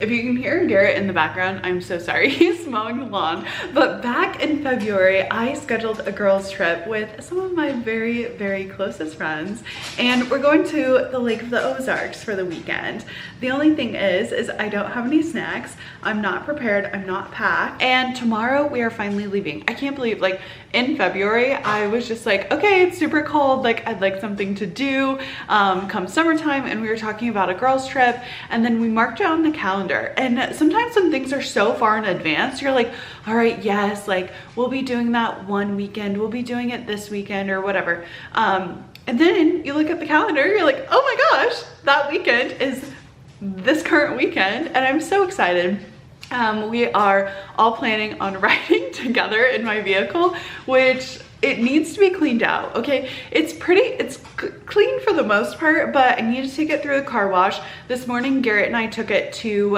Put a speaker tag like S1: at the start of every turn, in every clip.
S1: If you can hear Garrett in the background, I'm so sorry, he's mowing the lawn. But back in February, I scheduled a girls trip with some of my very, very closest friends. And we're going to the Lake of the Ozarks for the weekend. The only thing is I don't have any snacks. I'm not prepared, I'm not packed. And tomorrow we are finally leaving. I can't believe, like, in February, I was just like, okay, it's super cold, like I'd like something to do come summertime, and we were talking about a girls trip, and then we marked it on the calendar. And sometimes some things are so far in advance, you're like, all right, yes, like we'll be doing that one weekend, we'll be doing it this weekend or whatever. And then you look at the calendar, you're like, oh my gosh, that weekend is this current weekend, and I'm so excited. We are all planning on riding together in my vehicle, which it needs to be cleaned out. Okay, it's clean for the most part, but I need to take it through the car wash. This morning Garrett and I took it to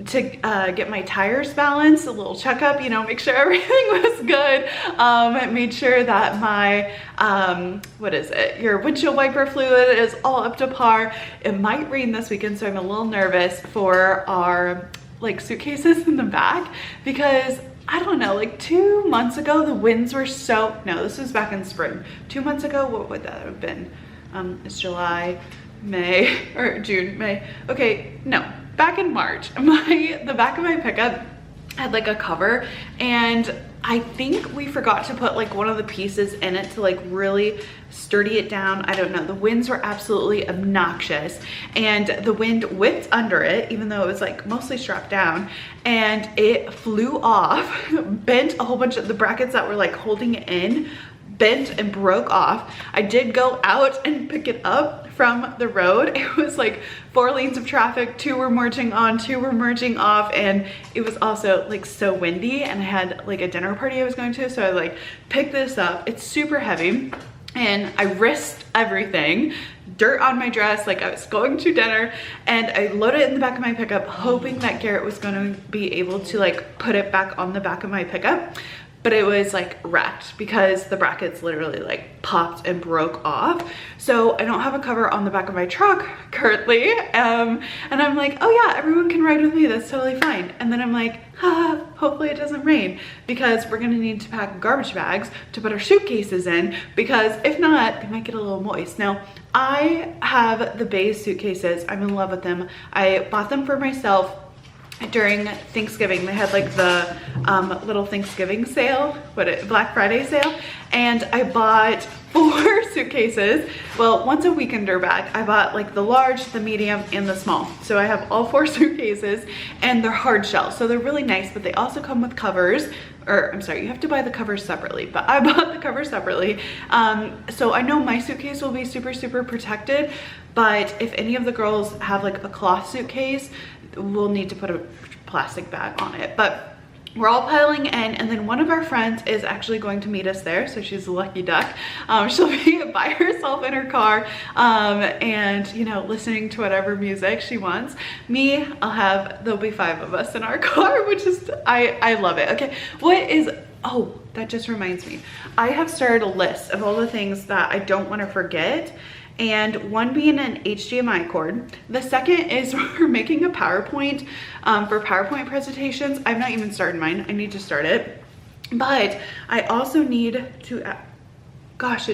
S1: get my tires balanced, a little checkup, you know, make sure everything was good. Made sure that my your windshield wiper fluid is all up to par. It might rain this weekend, so I'm a little nervous for our like suitcases in the back, because I don't know, like 2 months ago the winds were so, no, this was back in spring. 2 months ago, what would that have been? It's July, May, or June, May. Okay, no, back in March, the back of my pickup had like a cover, and I think we forgot to put like one of the pieces in it to like really sturdy it down. I don't know, the winds were absolutely obnoxious, and the wind whipped under it, even though it was like mostly strapped down, and it flew off, bent a whole bunch of the brackets that were like holding it in, bent and broke off. I did go out and pick it up from the road. It was like 4 lanes of traffic, 2 were merging on, 2 were merging off, and it was also like so windy, and I had like a dinner party I was going to, so I like picked this up. It's super heavy, and I risked everything, dirt on my dress, like I was going to dinner, and I loaded it in the back of my pickup hoping that Garrett was going to be able to like put it back on the back of my pickup. But it was like wrecked because the brackets literally like popped and broke off. So I don't have a cover on the back of my truck currently. And I'm like, oh yeah, everyone can ride with me, that's totally fine. And then I'm like, hopefully it doesn't rain, because we're gonna need to pack garbage bags to put our suitcases in, because if not, they might get a little moist. Now, I have the beige suitcases, I'm in love with them. I bought them for myself during Thanksgiving. They had like the little Thanksgiving sale, Black Friday sale, and I bought 4 suitcases. Well, one's a weekender bag. I bought like the large, the medium, and the small. So I have all 4 suitcases, and they're hard shell, so they're really nice, but they also come with covers. Or I'm sorry, you have to buy the covers separately, but I bought the covers separately. So I know my suitcase will be super, super protected, but if any of the girls have like a cloth suitcase, we'll need to put a plastic bag on it. But we're all piling in, and then one of our friends is actually going to meet us there, so she's a lucky duck. She'll be by herself in her car, and you know, listening to whatever music she wants. Me, there'll be 5 of us in our car, which is, I love it. Okay, oh, that just reminds me. I have started a list of all the things that I don't want to forget, and one being an HDMI cord. The second is we're making a PowerPoint for PowerPoint presentations. I've not even started mine. I need to start it. But I also need to, gosh,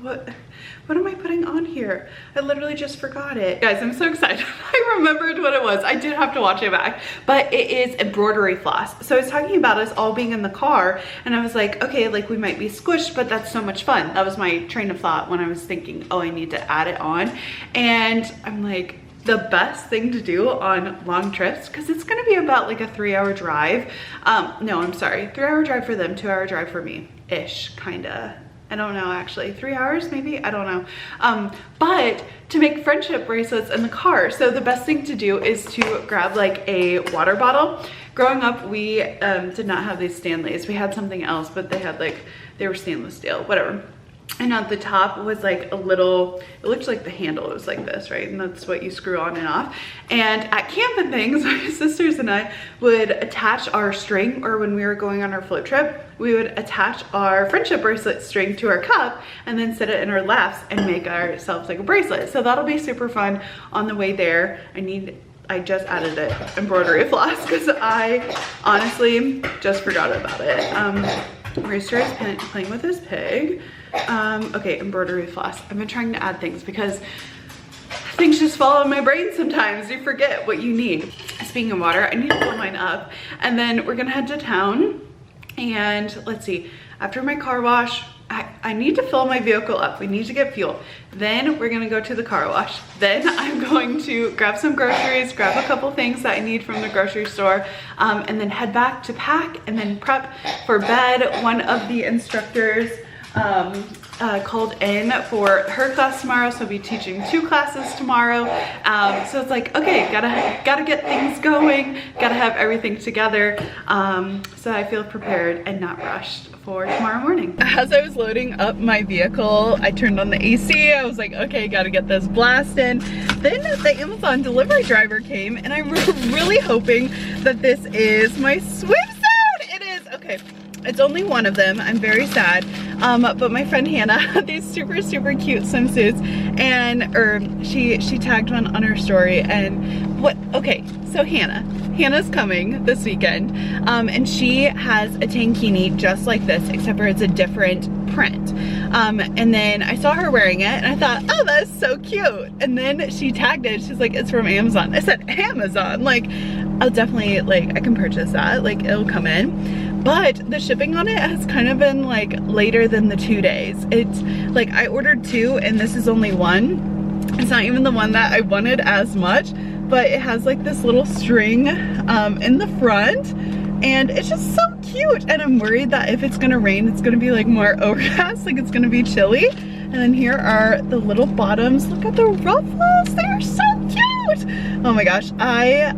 S1: what am I putting on here? I literally just forgot it. Guys, I'm so excited. I remembered what it was. I did have to watch it back, but it is embroidery floss. So I was talking about us all being in the car, and I was like, okay, like we might be squished, but that's so much fun. That was my train of thought when I was thinking, oh, I need to add it on. And I'm like, the best thing to do on long trips, because it's gonna be about like a 3-hour drive. No, I'm sorry, 3-hour drive for them, 2-hour drive for me, ish, kinda. I don't know, actually 3 hours maybe, I don't know. But to make friendship bracelets in the car, so the best thing to do is to grab like a water bottle. Growing up, we did not have these Stanleys. We had something else, but they were stainless steel, whatever. And at the top was like a little, it looked like the handle, it was like this, right? And that's what you screw on and off. And at camp and things, my sisters and I would attach our string, or when we were going on our float trip, we would attach our friendship bracelet string to our cup and then set it in our laps and make ourselves like a bracelet. So that'll be super fun on the way there. I need I just added it, embroidery floss, because I honestly just forgot about it. Rooster is playing with his pig. Okay, embroidery floss. I've been trying to add things because things just fall in my brain sometimes. You forget what you need. Speaking of water, I need to fill mine up. And then we're gonna head to town. And let's see, after my car wash, I need to fill my vehicle up. We need to get fuel. Then we're gonna go to the car wash. Then I'm going to grab some groceries, grab a couple things that I need from the grocery store, and then head back to pack and then prep for bed. One of the instructors called in for her class tomorrow, so I'll be teaching 2 classes tomorrow. So it's like, okay, gotta get things going, gotta have everything together, so I feel prepared and not rushed for tomorrow morning. As I was loading up my vehicle, I turned on the AC. I was like, okay, gotta get this blasting. Then the Amazon delivery driver came, and I'm really hoping that this is my swimsuit. It is. Okay. It's only one of them. I'm very sad. But my friend Hannah had these super cute swimsuits, and she tagged one on her story. And okay, so Hannah's coming this weekend, and she has a tankini just like this, except for it's a different print. And then I saw her wearing it, and I thought, oh, that's so cute. And then she tagged it. She's like, it's from Amazon. I said, Amazon? Like, I'll definitely, like, I can purchase that. Like, it'll come in. But the shipping on it has kind of been like later than the 2 days. It's like I ordered 2 and this is only 1. It's not even the one that I wanted as much, but it has like this little string in the front, and it's just so cute. And I'm worried that if it's gonna rain, it's gonna be like more overcast, like it's gonna be chilly. And then here are the little bottoms. Look at the ruffles, they're so cute. Oh my gosh, I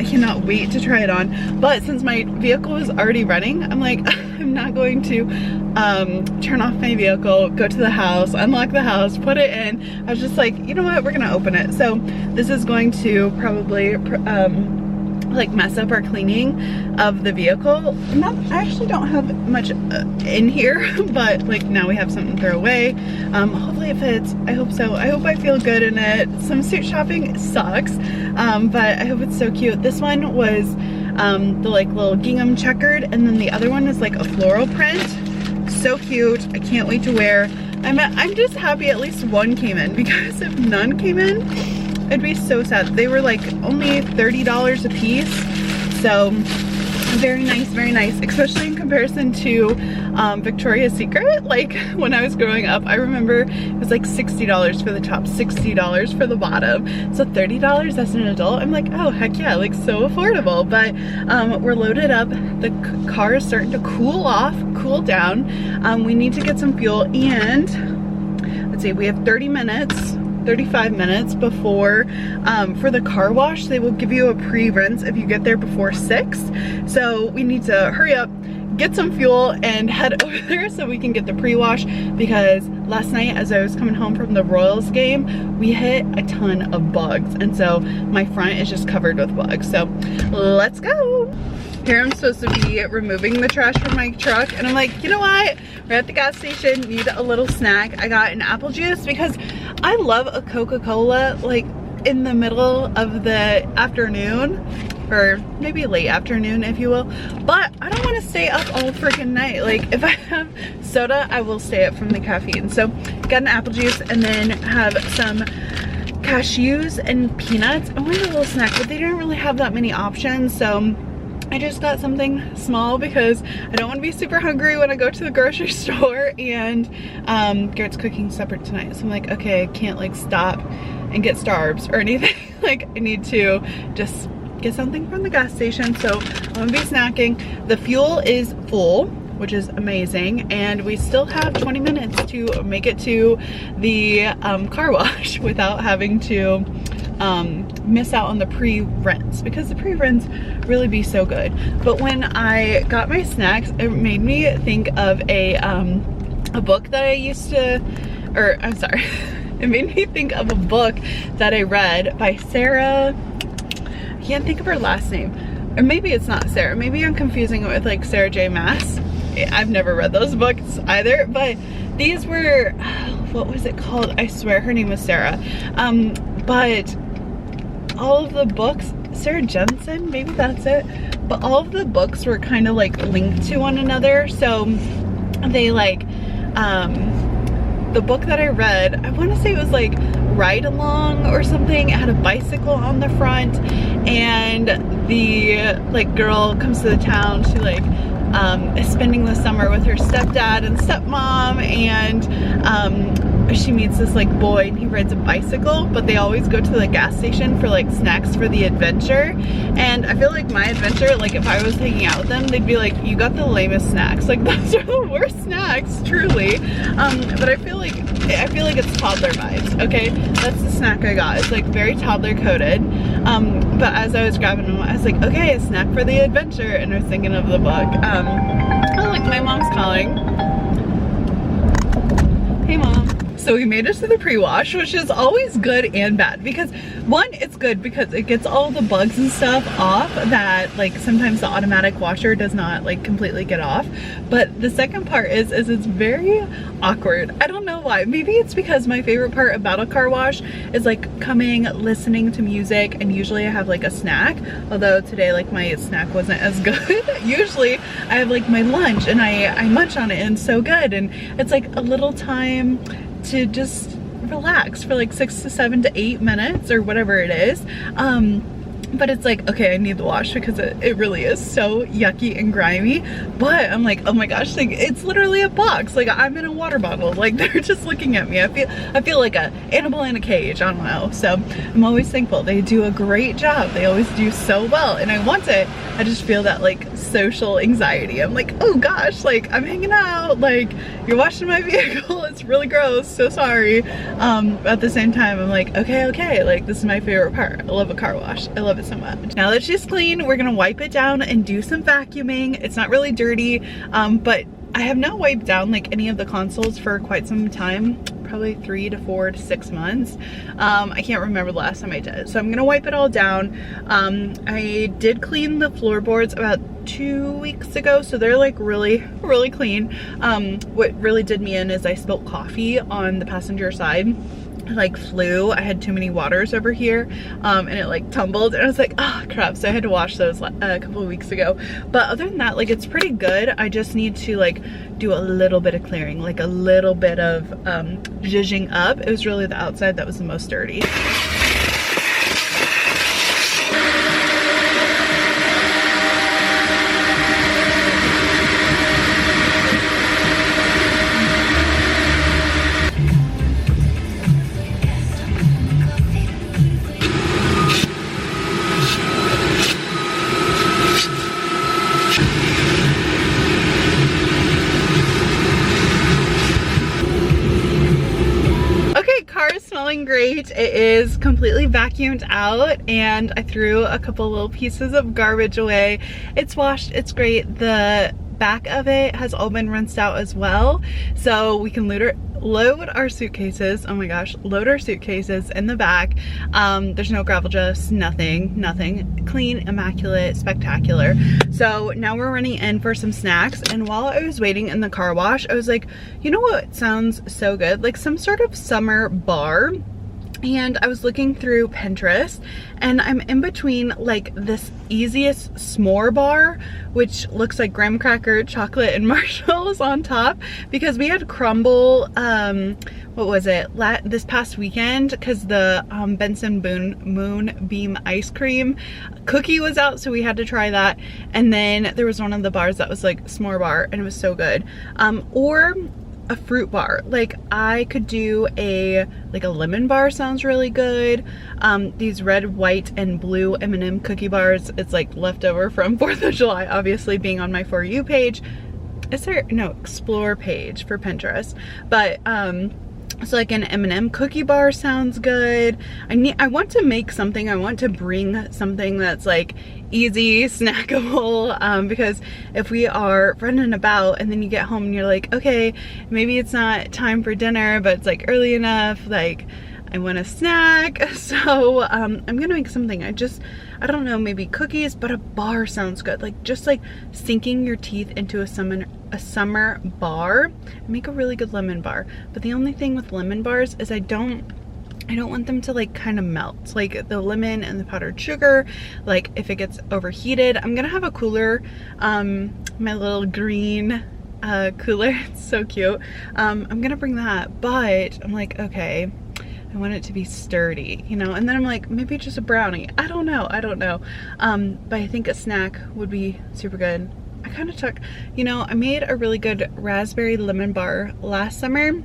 S1: cannot wait to try it on. But since my vehicle is already running, I'm like, I'm not going to turn off my vehicle, go to the house, unlock the house, put it in. I was just like, you know what, we're gonna open it. So this is going to probably like mess up our cleaning of the vehicle. I actually don't have much in here, but like now we have something to throw away. Hopefully it fits. I hope so. I hope I feel good in it. Swimsuit shopping sucks, but I hope it's so cute. This one was the like little gingham checkered, and then the other one is like a floral print. So cute. I can't wait to wear. I'm just happy at least one came in, because if none came in, it'd be so sad. They were like only $30 a piece, so very nice, especially in comparison to Victoria's Secret. Like when I was growing up, I remember it was like $60 for the top, $60 for the bottom, so $30 as an adult. I'm like, oh heck yeah, like so affordable. But we're loaded up. The car is starting to cool down. We need to get some fuel, and let's see, we have 35 minutes before for the car wash. They will give you a pre-rinse if you get there before 6. So we need to hurry up, get some fuel, and head over there so we can get the pre-wash, because last night as I was coming home from the Royals game, we hit a ton of bugs, and so my front is just covered with bugs. So let's go. Here I'm supposed to be removing the trash from my truck, and I'm like, you know what? We're at the gas station, need a little snack. I got an apple juice because I love a Coca-Cola like in the middle of the afternoon, or maybe late afternoon if you will, but I don't want to stay up all freaking night. Like if I have soda, I will stay up from the caffeine. So got an apple juice, and then have some cashews and peanuts. I wanted a little snack, but they didn't really have that many options, so I just got something small because I don't want to be super hungry when I go to the grocery store. And Garrett's cooking supper tonight, so I'm like, okay, I can't like stop and get Starbucks or anything. Like I need to just get something from the gas station. So I'm gonna be snacking. The fuel is full, which is amazing, and we still have 20 minutes to make it to the car wash without having to miss out on the pre-rinse, because the pre-rinse really be so good. But when I got my snacks, it made me think of a book that I used to, or I'm sorry, it made me think of a book that I read by Sarah. I can't think of her last name, or maybe it's not Sarah, maybe I'm confusing it with like Sarah J Maas. I've never read those books either, but these were, what was it called? I swear her name was Sarah. But all of the books, Sarah Jensen, maybe that's it, but all of the books were kind of like linked to one another. So they like, the book that I read, I want to say it was like Ride Along or something. It had a bicycle on the front, and the like girl comes to the town. She like is spending the summer with her stepdad and stepmom, and she meets this like boy, and he rides a bicycle, but they always go to the gas station for like snacks for the adventure. And I feel like my adventure, like if I was hanging out with them, they'd be like, you got the lamest snacks. Like those are the worst snacks, truly. But I feel like it's toddler vibes. Okay, that's the snack I got. It's like very toddler coated. But as I was grabbing them, I was like, okay, a snack for the adventure, and I was thinking of the book. Oh, look, my mom's calling. Hey, Mom. So we made it to the pre-wash, which is always good and bad, because one, it's good because it gets all the bugs and stuff off that like sometimes the automatic washer does not like completely get off. But the second part is it's very awkward. I don't know why. Maybe it's because my favorite part about a car wash is like coming, listening to music, and usually I have like a snack, although today like my snack wasn't as good. Usually I have like my lunch and I munch on it, and it's so good, and it's like a little time to just relax for like 6 to 7 to 8 minutes or whatever it is. But it's like, okay, I need the wash because it really is so yucky and grimy. But I'm like, oh my gosh, like it's literally a box. Like I'm in a water bottle. Like they're just looking at me. I feel like a animal in a cage. I don't know. So I'm always thankful. They do a great job. They always do so well, and I want it. I just feel that like social anxiety. I'm like, oh gosh, like I'm hanging out. Like you're washing my vehicle. It's really gross. So sorry. At the same time, I'm like, okay. Like this is my favorite part. I love a car wash. I love it so much. Now that she's clean, we're gonna wipe it down and do some vacuuming. It's not really dirty, but I have not wiped down like any of the consoles for quite some time, probably 3 to 4 to 6 months. I can't remember the last time I did, so I'm gonna wipe it all down. I did clean the floorboards about 2 weeks ago, so they're like really clean. What really did me in is I spilled coffee on the passenger side. Like flew. I had too many waters over here, and it like tumbled, and I was like, oh crap. So I had to wash those a couple of weeks ago. But other than that, like it's pretty good. I just need to like do a little bit of clearing, like a little bit of zhuzhing up. It was really the outside that was the most dirty. Great. It is completely vacuumed out, and I threw a couple little pieces of garbage away. It's washed. It's great. The back of it has all been rinsed out as well, so we can load our suitcases. Oh my gosh, load our suitcases in the back. There's no gravel, just nothing. Clean, immaculate, spectacular. So now we're running in for some snacks, and while I was waiting in the car wash, I was like, you know what sounds so good? Like some sort of summer bar. And I was looking through Pinterest, and I'm in between like this easiest s'more bar, which looks like graham cracker, chocolate, and marshmallows on top, because we had crumble, what was it, this past weekend, because the Benson Moonbeam ice cream cookie was out, so we had to try that. And then there was one of the bars that was like s'more bar, and it was so good. Or a fruit bar. Like I could do a lemon bar, sounds really good. These red, white, and blue M&M cookie bars, it's like leftover from 4th of July, obviously being on my For You page. Is there no explore page for Pinterest? But so like an M&M cookie bar sounds good. I want to make something. I want to bring something that's like easy, snackable, because if we are running about and then you get home and you're like, okay, maybe it's not time for dinner, but it's like early enough, like I want a snack. So I'm gonna make something. I don't know, maybe cookies, but a bar sounds good. Like just like sinking your teeth into a summer bar. Make a really good lemon bar. But the only thing with lemon bars is I don't I don't want them to like kind of melt, like the lemon and the powdered sugar. Like if it gets overheated, I'm gonna have a cooler, my little green cooler. It's so cute. I'm gonna bring that, but I'm like, okay, I want it to be sturdy, you know? And then I'm like, maybe just a brownie. I don't know. But I think a snack would be super good. I kind of took, you know, I made a really good raspberry lemon bar last summer.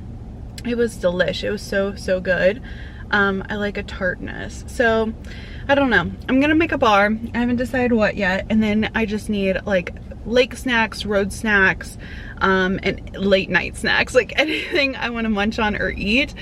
S1: It was delish. It was so good. I like a tartness. So I don't know. I'm gonna make a bar. I haven't decided what yet. And then I just need like lake snacks, road snacks, and late night snacks, like anything I want to munch on or eat,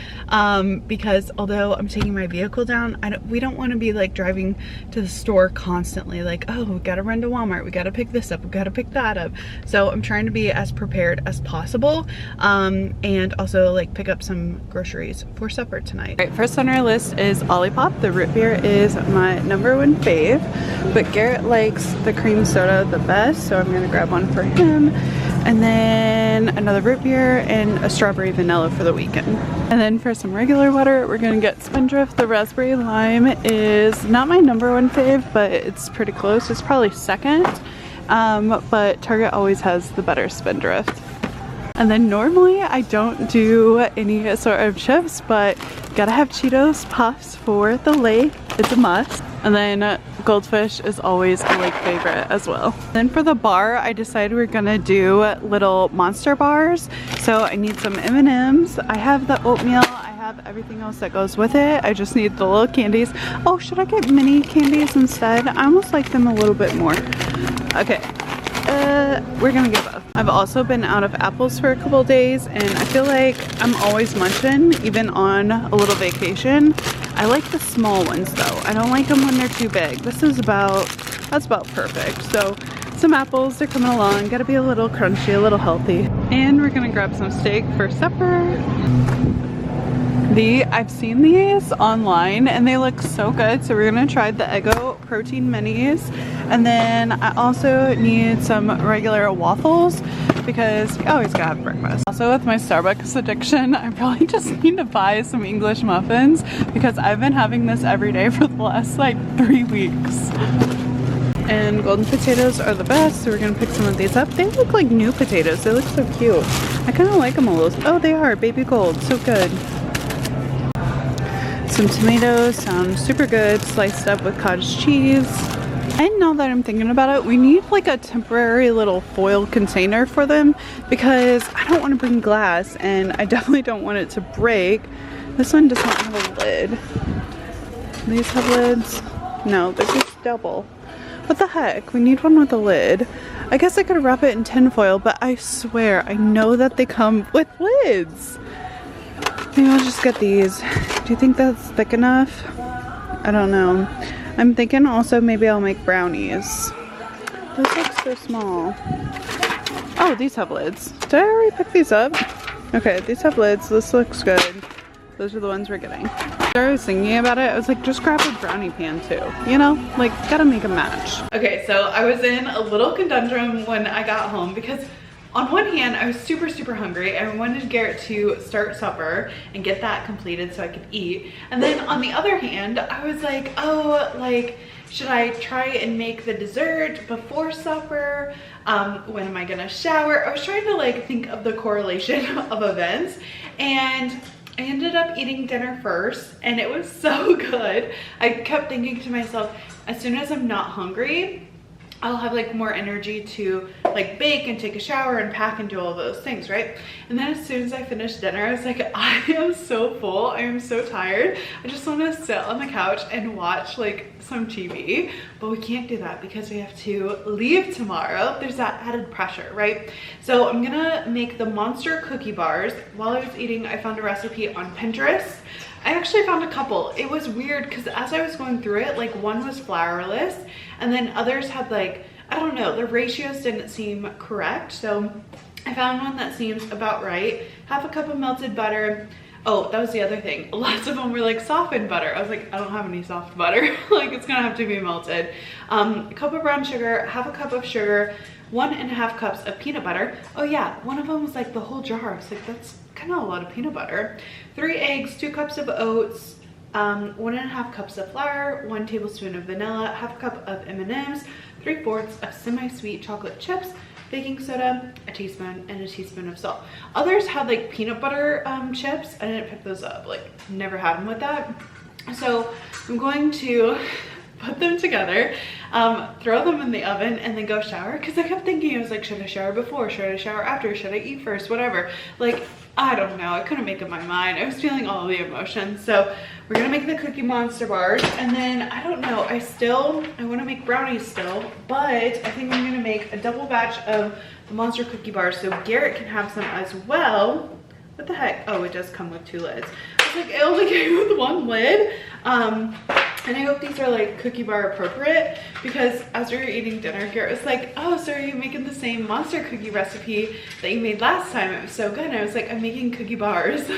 S1: because although I'm taking my vehicle down, we don't want to be like driving to the store constantly, like, oh, we gotta run to Walmart, we gotta pick this up, we gotta pick that up. So I'm trying to be as prepared as possible, and also like pick up some groceries for supper tonight. All right, first on our list is Olipop. The root beer is my #1 fave, but Garrett likes the cream soda the best, so I'm gonna grab one for him. And then another root beer and a strawberry vanilla for the weekend. And then for some regular water, we're gonna get Spindrift. The raspberry lime is not my #1 fave, but it's pretty close. It's probably second, but Target always has the better Spindrift. And then normally I don't do any sort of chips, but gotta have Cheetos Puffs for the lake. It's a must. And then Goldfish is always a lake favorite as well. Then for the bar, I decided we're gonna do little monster bars. So I need some M&Ms. I have the oatmeal. I have everything else that goes with it. I just need the little candies. Oh, should I get mini candies instead? I almost like them a little bit more. Okay. We're gonna get both. I've also been out of apples for a couple days, and I feel like I'm always munching, even on a little vacation. I like the small ones though. I don't like them when they're too big. This is that's about perfect. So some apples, they're coming along. Gotta be a little crunchy, a little healthy. And we're gonna grab some steak for supper. I've seen these online and they look so good, so we're gonna try the Eggo protein minis. And then I also need some regular waffles because you always gotta have breakfast. Also with my Starbucks addiction, I probably just need to buy some English muffins because I've been having this every day for the last like 3 weeks. And golden potatoes are the best, so we're gonna pick some of these up. They look like new potatoes. They look so cute. I kind of like them a little. Oh, they are baby gold, so good. Some tomatoes sound super good, sliced up with cottage cheese. And now that I'm thinking about it, we need like a temporary little foil container for them because I don't want to bring glass and I definitely don't want it to break. This one does not have a lid. These have lids? No, they're just double. What the heck? We need one with a lid. I guess I could wrap it in tin foil, but I swear I know that they come with lids. Maybe I'll just get these. Do you think that's thick enough? I don't know. I'm thinking also maybe I'll make brownies. Those look so small. Oh, these have lids. Did I already pick these up? Okay, these have lids. This looks good. Those are the ones we're getting. I was thinking about it. I was like, just grab a brownie pan too. You know, like gotta make a match. Okay, so I was in a little conundrum when I got home because on one hand, I was super hungry. I wanted Garrett to start supper and get that completed so I could eat. And then on the other hand, I was like, oh, like, should I try and make the dessert before supper? When am I gonna shower? I was trying to like think of the correlation of events, and I ended up eating dinner first and it was so good. I kept thinking to myself, as soon as I'm not hungry, I'll have like more energy to like bake and take a shower and pack and do all those things, right? And then as soon as I finished dinner, I was like, I am so full. I am so tired. I just want to sit on the couch and watch like some TV, but we can't do that because we have to leave tomorrow. There's that added pressure, right? So I'm gonna make the monster cookie bars. While I was eating, I found a recipe on Pinterest. I actually found a couple. It was weird because as I was going through it, like one was flourless and then others had like, I don't know, the ratios didn't seem correct. So I found one that seems about right. Half a cup of melted butter. Oh, that was the other thing. Lots of them were like softened butter. I was like, I don't have any soft butter. Like it's gonna have to be melted. A cup of brown sugar, half a cup of sugar, 1.5 cups of peanut butter. Oh yeah, one of them was like the whole jar. I was like, that's kind of a lot of peanut butter. 3 eggs, 2 cups of oats, 1.5 cups of flour, 1 tablespoon of vanilla, 1/2 cup of M&Ms, 3/4 of semi-sweet chocolate chips, baking soda, a teaspoon, and a teaspoon of salt. Others had like peanut butter chips. I didn't pick those up, like never had them with that. So I'm going to put them together, throw them in the oven, and then go shower. Because I kept thinking, I was like, should I shower before? Should I shower after? Should I eat first? Whatever. Like, I don't know. I couldn't make up my mind. I was feeling all the emotions. So we're gonna make the Cookie Monster bars, and then I don't know. I want to make brownies still, but I think I'm gonna make a double batch of the Monster cookie bars so Garrett can have some as well. What the heck? Oh, it does come with 2 lids. I was like, it only came with 1 lid. And I hope these are like cookie bar appropriate, because as we were eating dinner, Garrett was like, oh, so are you making the same Monster cookie recipe that you made last time? It was so good. And I was like, I'm making cookie bars.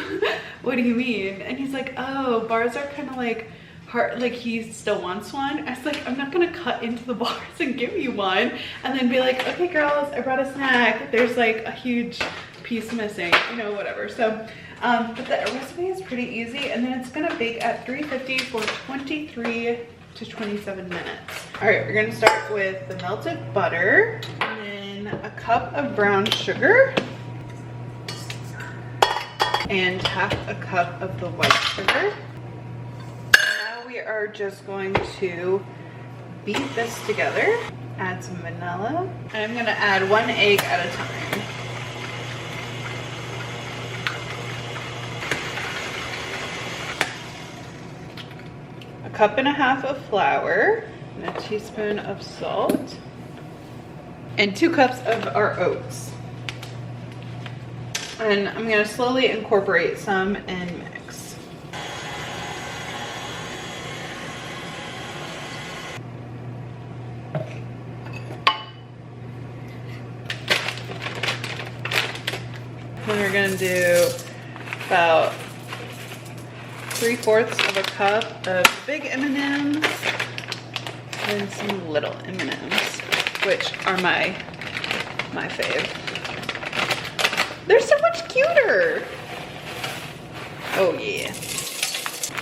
S1: What do you mean? And he's like, oh, bars are kind of like hard, like he still wants one. I was like, I'm not gonna cut into the bars and give you one and then be like, okay girls, I brought a snack. There's like a huge piece missing, you know, whatever. So but the recipe is pretty easy, and then it's gonna bake at 350 for 23 to 27 minutes. All right, we're gonna start with the melted butter, and then a cup of brown sugar, and 1/2 cup of the white sugar. Now we are just going to beat this together, add some vanilla, and I'm gonna add 1 egg at a time. A 1.5 cups of flour, and a teaspoon of salt, and 2 cups of our oats. And I'm gonna slowly incorporate some and mix. Then we're gonna do about 3/4 of a cup of big M&Ms and some little M&Ms, which are my fave. They're so much cuter. Oh yeah.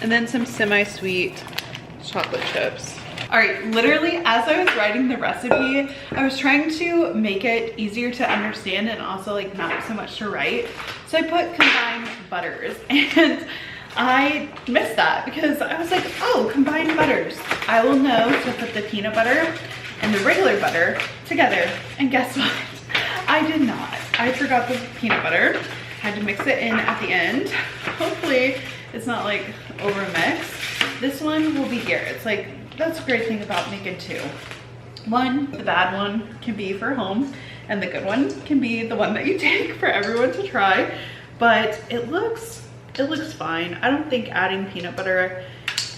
S1: And then some semi-sweet chocolate chips. All right, literally as I was writing the recipe, I was trying to make it easier to understand and also like not so much to write. So I put combined butters, and I missed that because I was like, oh, combined butters. I will know to put the peanut butter and the regular butter together. And guess what? I did not. I forgot the peanut butter. Had to mix it in at the end. Hopefully it's not like over mixed. This one will be Garrett's. Like, that's a great thing about making 2. One, the bad one can be for home, and the good one can be the one that you take for everyone to try. But it looks fine. I don't think adding peanut butter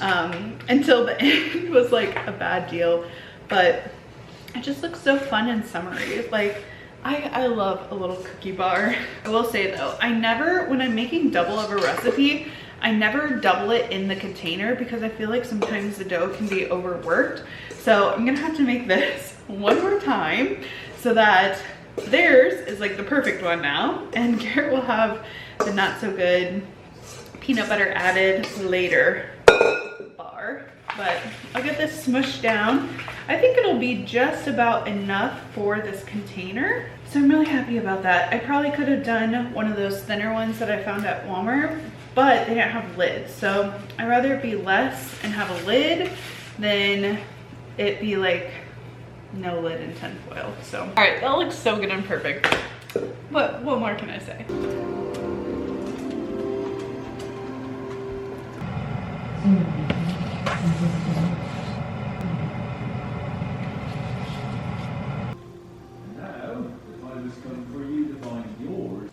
S1: until the end was like a bad deal, but it just looks so fun and summery. Like, I love a little cookie bar. I will say though, when I'm making double of a recipe, I never double it in the container because I feel like sometimes the dough can be overworked. So I'm gonna have to make this one more time so that theirs is like the perfect one now, and Garrett will have the not so good peanut butter added later bar. But I'll get this smushed down. I think it'll be just about enough for this container. So I'm really happy about that. I probably could have done one of those thinner ones that I found at Walmart, but they didn't have lids. So I'd rather it be less and have a lid than it be like no lid and tin foil. So, all right, that looks so good and perfect. What more can I say?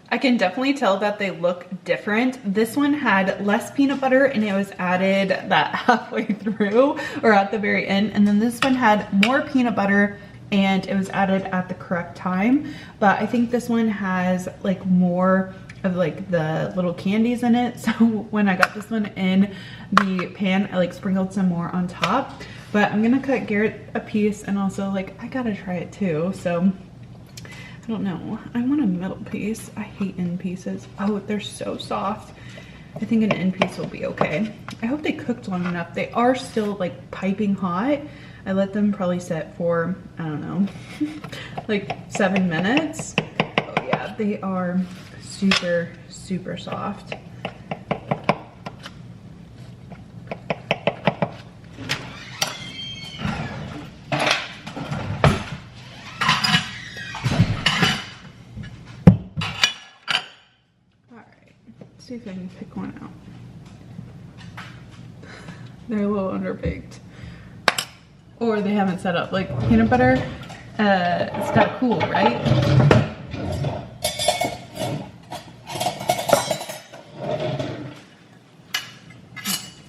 S1: I can definitely tell that they look different. This one had less peanut butter and it was added that halfway through or at the very end. And then this one had more peanut butter and it was added at the correct time. But I think this one has like more of like the little candies in it. So when I got this one in the pan, I like sprinkled some more on top. But I'm gonna cut Garrett a piece, and also like I gotta try it too. So I don't know. I want a middle piece. I hate end pieces. Oh, they're so soft. I think an end piece will be okay. I hope they cooked long enough. They are still like piping hot. I let them probably set for, I don't know, like 7 minutes. Oh yeah, they are super, super soft. See if I can pick one out. They're a little underbaked. Or they haven't set up. Like peanut butter, it's gotta cool, right?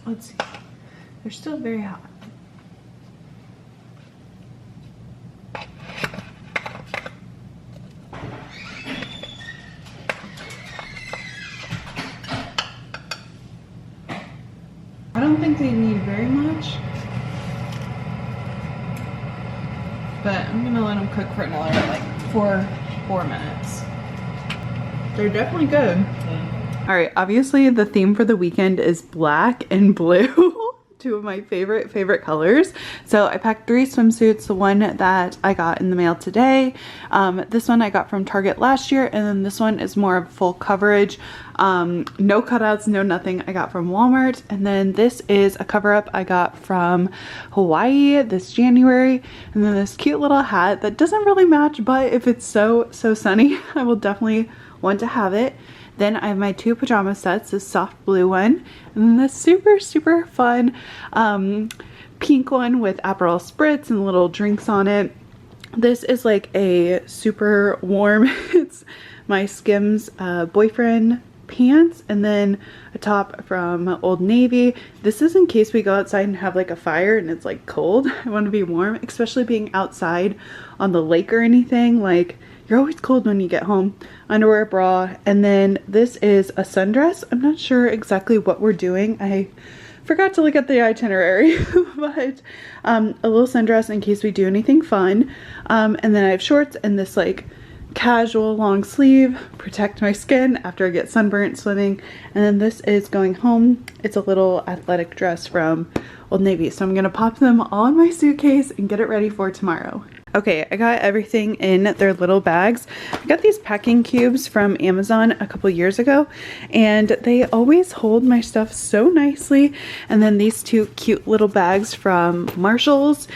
S1: Let's see. They're still very hot. I don't think they need very much, but I'm gonna let them cook for another like four minutes. They're definitely good. All right, obviously the theme for the weekend is black and blue. Two of my favorite colors. So I packed 3 swimsuits. The one that I got in the mail today, this one I got from Target last year, and then this one is more of full coverage, no cutouts, no nothing, I got from Walmart. And then this is a cover up I got from Hawaii this January, and then this cute little hat that doesn't really match, but if it's so sunny, I will definitely want to have it. Then I have my 2 pajama sets, this soft blue one, and then this super fun pink one with Aperol Spritz and little drinks on it. This is like a super warm, it's my Skims boyfriend pants, and then a top from Old Navy. This is in case we go outside and have like a fire and it's like cold. I want to be warm, especially being outside on the lake or anything. Like, you're always cold when you get home. Underwear, bra, and then this is a sundress. I'm not sure exactly what we're doing. I forgot to look at the itinerary, but a little sundress in case we do anything fun. And then I have shorts and this like casual long sleeve, protect my skin after I get sunburnt swimming. And then this is going home. It's a little athletic dress from Old Navy. So I'm gonna pop them all in my suitcase and get it ready for tomorrow. Okay, I got everything in their little bags. I got these packing cubes from Amazon a couple years ago, and they always hold my stuff so nicely. And then these 2 cute little bags from Marshall's,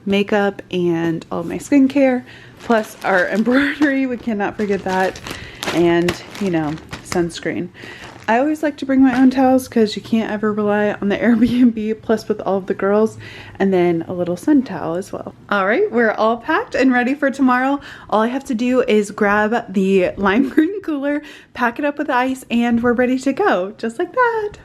S1: makeup and all my skincare, plus our embroidery, we cannot forget that, and you know, sunscreen. I always like to bring my own towels because you can't ever rely on the Airbnb, plus with all of the girls, and then a little sun towel as well. All right, we're all packed and ready for tomorrow. All I have to do is grab the lime green cooler, pack it up with ice, and we're ready to go, just like that.